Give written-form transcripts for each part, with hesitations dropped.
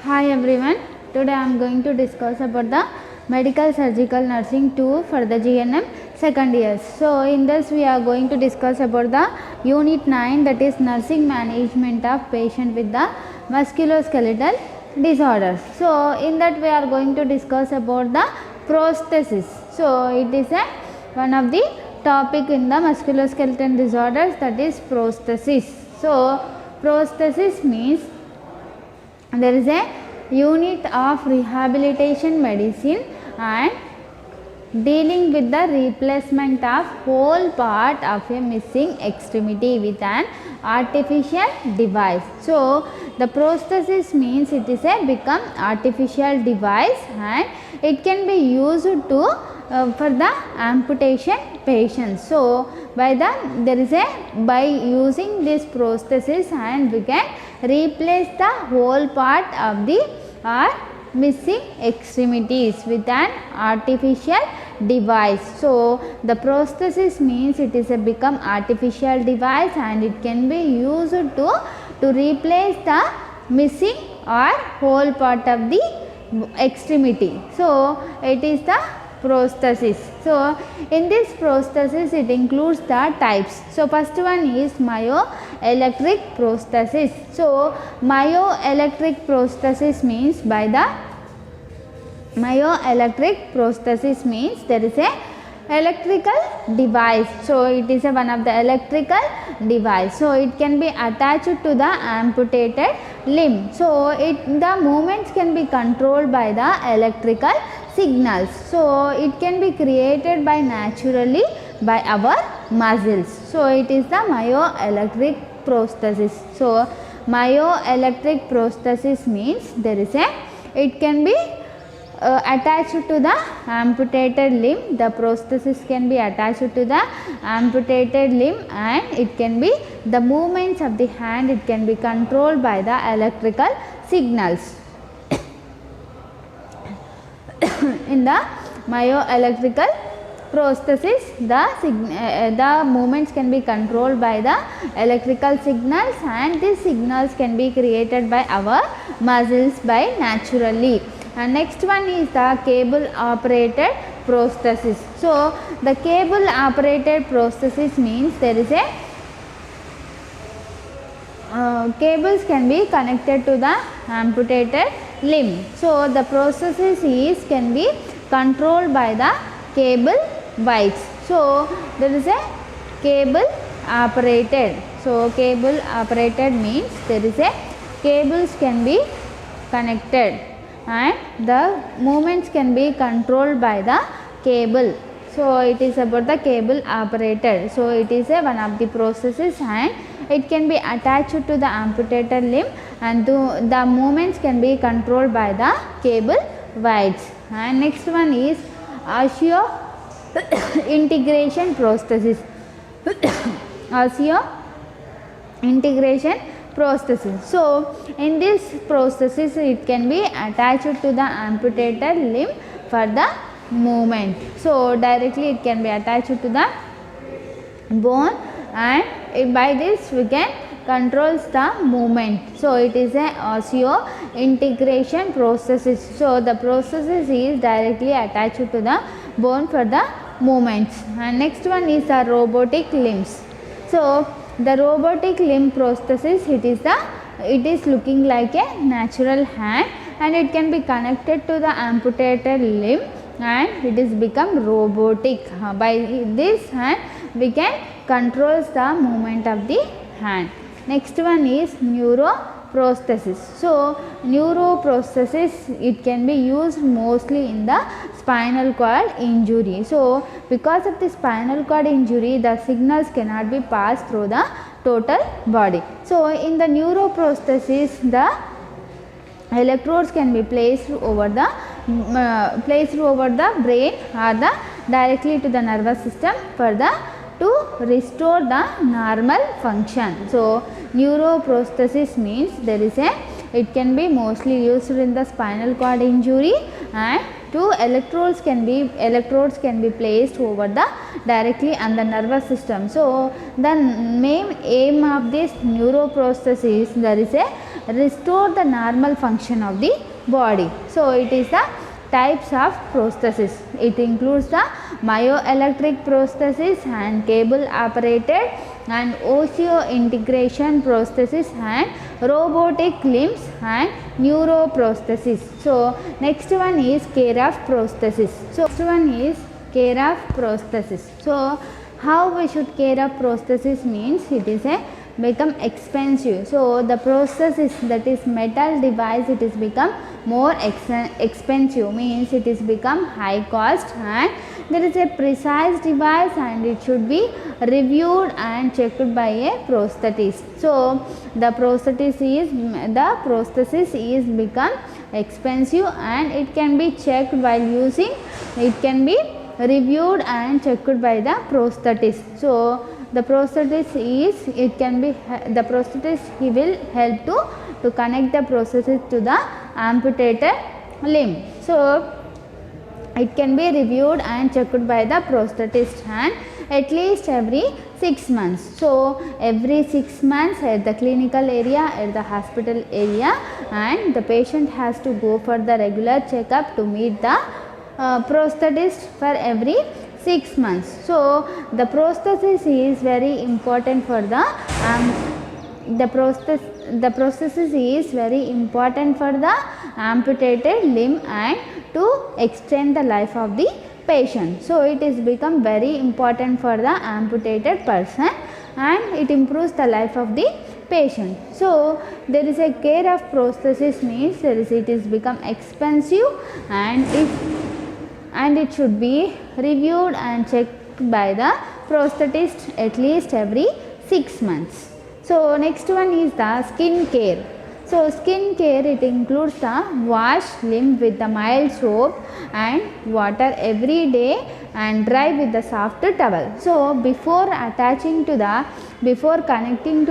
Hi everyone, today I am going to discuss about the medical surgical nursing 2 for the GNM second years. So in this we are going to discuss about the unit 9, that is nursing management of patient with the musculoskeletal disorders. So in that we are going to discuss about the prosthesis. So it is one of the topic in the musculoskeletal disorders, that is prosthesis. So prosthesis means there is a unit of rehabilitation medicine and dealing with the replacement of whole part of a missing extremity with an artificial device. So the prosthesis means it is a become artificial device and it can be used to for the amputation patients. So by using this prosthesis and we can replace the whole part of the missing extremities with an artificial device. So the prosthesis means it is a become artificial device and it can be used to replace the missing or whole part of the extremity. So it is the prosthesis. So in this prosthesis it includes the types. So first one is myoelectric prosthesis. So myoelectric prosthesis means by the myoelectric prosthesis means there is a electrical device. So it is one of the electrical device. So it can be attached to the amputated limb. So the movements can be controlled by the electrical signals. So it can be created by naturally by our muscles. So it is the myoelectric prosthesis. So myoelectric prosthesis means there is it can be attached to the amputated limb. The prosthesis can be attached to the amputated limb and it can be the movements of the hand, it can be controlled by the electrical signals. In the myoelectrical prosthesis, the movements can be controlled by the electrical signals and these signals can be created by our muscles by naturally. And next one is the cable operated prosthesis. So the cable operated prosthesis means there is cables can be connected to the amputated limb. So the prosthesis can be controlled by the cable wires. So there is a cable operated. So cable operated means there is cables can be connected and the movements can be controlled by the cable. So it is about the cable operated. So it is one of the prosthesis and it can be attached to the amputated limb and the movements can be controlled by the cable wires. And next one is osseous integration prosthesis. Osseous integration prosthesis. So in this prosthesis it can be attached to the amputated limb for the movement. So directly it can be attached to the bone and by this we can controls the movement. So it is a osseous integration prosthesis. So the prosthesis is directly attached to the bone for the movements. And next one is the robotic limbs. So the robotic limb prosthesis, it is looking like a natural hand and it can be connected to the amputated limb and it is become robotic. By this hand we can controls the movement of the hand. Next one is neuroprosthesis. So neuroprosthesis, it can be used mostly in the spinal cord injury. So because of the spinal cord injury the signals cannot be passed through the total body. So in the neuroprosthesis the electrodes can be placed over the brain or the directly to the nervous system to restore the normal function. So neuroprosthesis means it can be mostly used in the spinal cord injury and electrodes can be placed over the directly on the nervous system. So the main aim of this neuroprosthesis, there is a restore the normal function of the body. So it is the types of prosthesis. It includes the myoelectric prosthesis and cable operated and osseointegration prosthesis and robotic limbs and neuroprosthesis. So next one is care of prosthesis. So next one is care of prosthesis. So how we should care of prosthesis means it is a become expensive. So the prosthesis, that is metal device, it is become more expensive, means it is become high cost, and there is a precise device and it should be reviewed and checked by a prosthetist. So the prosthesis is become expensive and it can be checked while using, it can be reviewed and checked by the prosthetist. So the prosthetist is, it can be, the prosthetist, he will help to connect the prosthesis to the amputated limb. So it can be reviewed and checked by the prosthetist and at least every 6 months. So every 6 months at the clinical area, at the hospital area, and the patient has to go for the regular checkup to meet the prosthetist for every 6 months. So the prosthesis is very important for the prosthesis is very important for the amputated limb and to extend the life of the patient. So it is become very important for the amputated person and it improves the life of the patient. So there is a care of prosthesis means it is become expensive and it should be reviewed and checked by the prosthetist at least every 6 months. So next one is the skin care. So skin care, it includes the wash limb with the mild soap and water every day and dry with the soft towel. So before connecting to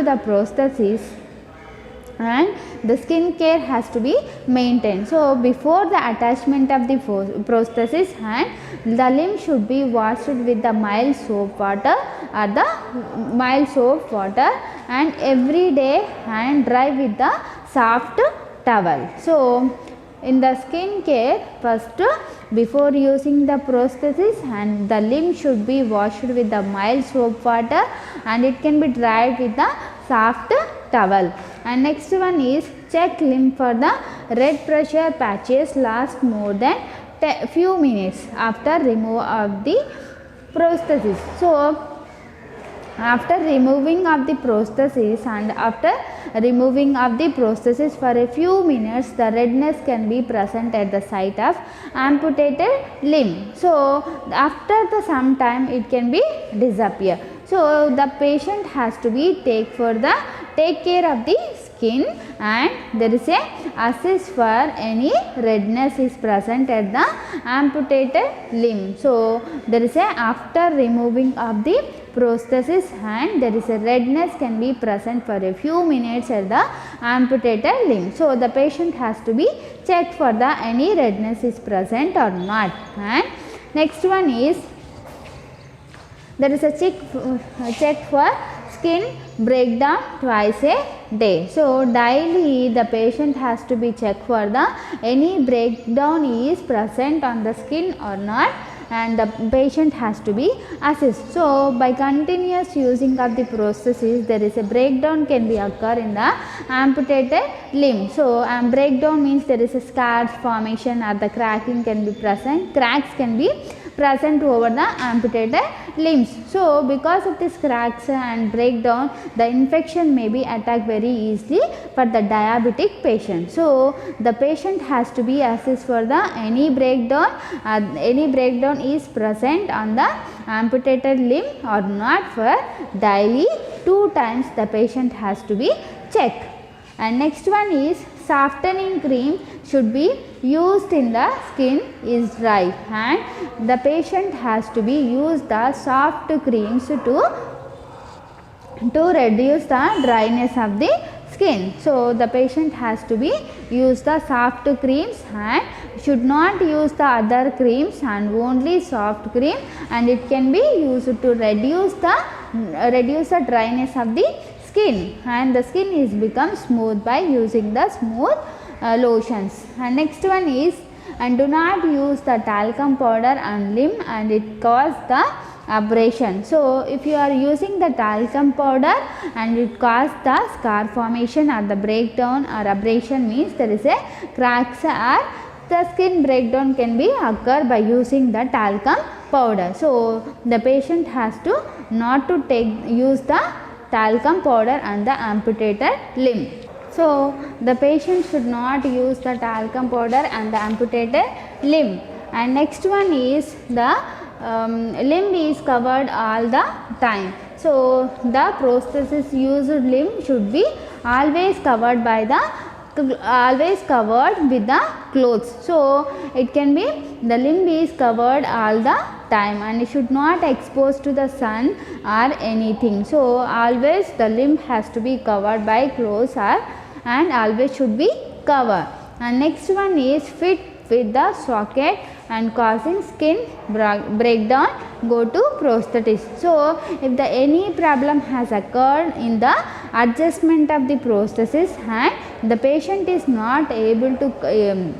the prosthesis, and the skin care has to be maintained. So before the attachment of the prosthesis, and the limb should be washed with the mild soap water and every day and dry with the soft towel. So in the skin care, first before using the prosthesis, and the limb should be washed with the mild soap water and it can be dried with the soft towel. And next one is check limb for the red pressure patches last more than few minutes after removal of the prosthesis. So after removing of the prosthesis and after removing of the prosthesis for a few minutes, the redness can be present at the site of amputated limb. So after some time it can be disappear. So the patient has to be take care of the skin, and there is a assess for any redness is present at the amputated limb. So there is a after removing of the prosthesis and there is a redness can be present for a few minutes at the amputated limb. So the patient has to be checked for the any redness is present or not. And next one is there is a check for skin breakdown twice a day. So daily the patient has to be checked for the any breakdown is present on the skin or not, and the patient has to be assessed. So by continuous using of the prosthesis, there is a breakdown can be occur in the amputated limb. So breakdown means there is a scars formation or the cracking can be present, cracks can be present over the amputated limbs. So because of this cracks and breakdown, the infection may be attacked very easily for the diabetic patient. So the patient has to be assessed for the any breakdown is present on the amputated limb or not. For daily 2 times the patient has to be checked. And next one is softening cream should be used in the skin is dry, and the patient has to be use the soft creams to reduce the dryness of the skin. So the patient has to be use the soft creams and should not use the other creams and only soft cream, and it can be used to reduce the dryness of the skin. skin, and the skin is become smooth by using the smooth lotions. And next one is, and do not use the talcum powder on limb and it cause the abrasion. So if you are using the talcum powder and it cause the scar formation or the breakdown or abrasion, means there is a cracks or the skin breakdown can be occur by using the talcum powder. So the patient has to not to use the talcum powder on the amputated limb. So the patient should not use the talcum powder on the amputated limb. And next one is the limb is covered all the time. So the prosthesis used limb should be always covered by the with the clothes. So it can be the limb is covered all the time and it should not expose to the sun or anything. So always the limb has to be covered by clothes and always should be covered. And next one is fit with the socket and causing skin breakdown, go to prosthetist. So if the any problem has occurred in the adjustment of the prosthesis and the patient is not able to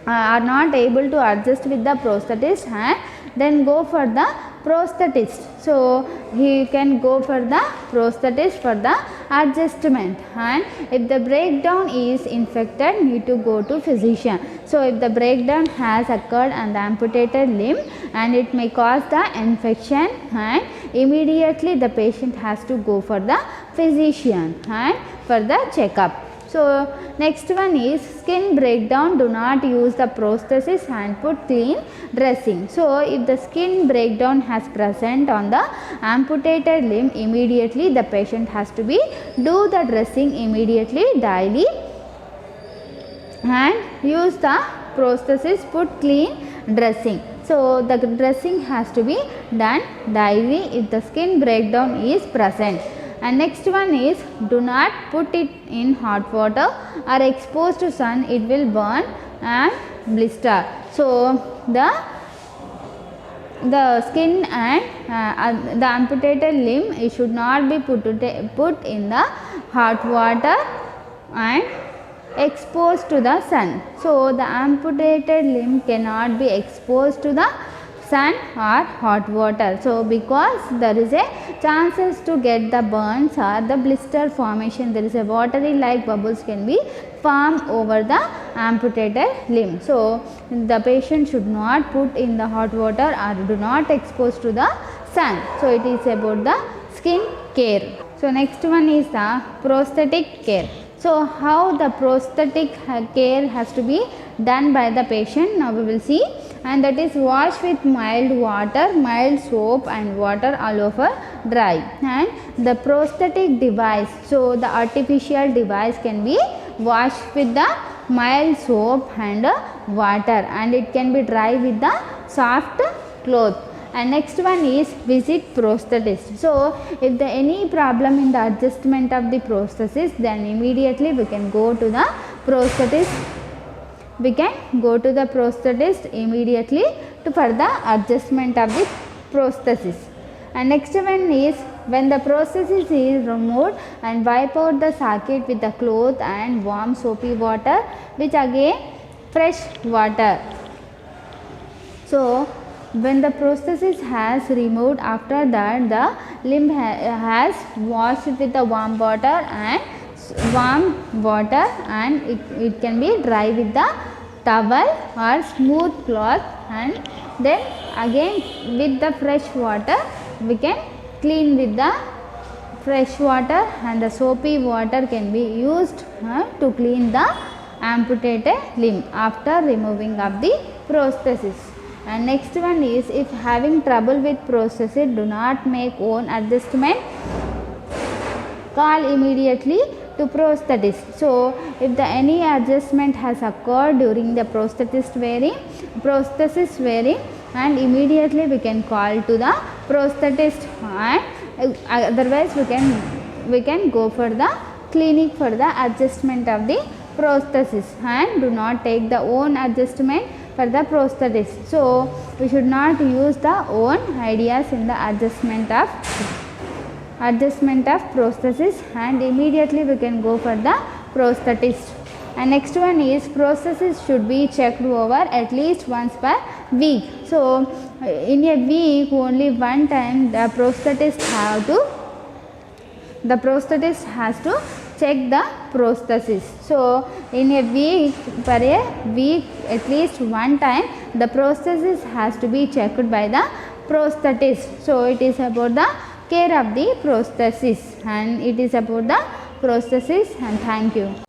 are not able to adjust with the prosthetist, and then go for the prosthetist. So he can go for the prosthetist for the adjustment. And if the breakdown is infected, need to go to physician. So if the breakdown has occurred on the amputated limb and it may cause the infection, and immediately the patient has to go for the physician and for the checkup. So next one is skin breakdown, do not use the prosthesis and put clean dressing. So if the skin breakdown has present on the amputated limb, immediately the patient has to be do the dressing immediately daily and use the prosthesis, put clean dressing. So the dressing has to be done daily if the skin breakdown is present. And next one is, do not put it in hot water or exposed to sun, it will burn and blister. So the skin and the amputated limb, it should not be put in the hot water and exposed to the sun. So the amputated limb cannot be exposed to the sun or hot water. So because there is a chances to get the burns or the blister formation, there is a watery like bubbles can be formed over the amputated limb. So the patient should not put in the hot water or do not expose to the sun. So it is about the skin care. So next one is the prosthetic care. So how the prosthetic care has to be done by the patient, now we will see. And that is wash with mild water, mild soap and water all over dry. And the prosthetic device, so the artificial device can be washed with the mild soap and water, and it can be dry with the soft cloth. And next one is visit prosthetist. So if there any problem in the adjustment of the prosthesis, then immediately we can go to the prosthetist. We can go to the prosthetist immediately for the adjustment of the prosthesis. And next one is, when the prosthesis is removed, and wipe out the socket with the cloth and warm soapy water, which again fresh water. So when the prosthesis has removed, after that the limb has washed with the warm water and it can be dry with the towel or smooth cloth, and then again with the fresh water we can clean with the fresh water, and the soapy water can be used to clean the amputated limb after removing of the prosthesis. And next one is, if having trouble with prosthesis, do not make own adjustment, call immediately to prosthetist. So if the any adjustment has occurred during the prosthesis wearing, and immediately we can call to the prosthetist, and otherwise we can go for the clinic for the adjustment of the prosthesis, and do not take the own adjustment for the prosthetist. So we should not use the own ideas in the adjustment of adjustment of prosthesis, and immediately we can go for the prosthetist. And next one is prosthesis should be checked over at least once per week. So in a week only one time the prosthetist has to check the prosthesis. So in a week, per a week at least one time the prosthesis has to be checked by the prosthetist. So it is about the care of the prosthesis, and it is about the prosthesis, and thank you.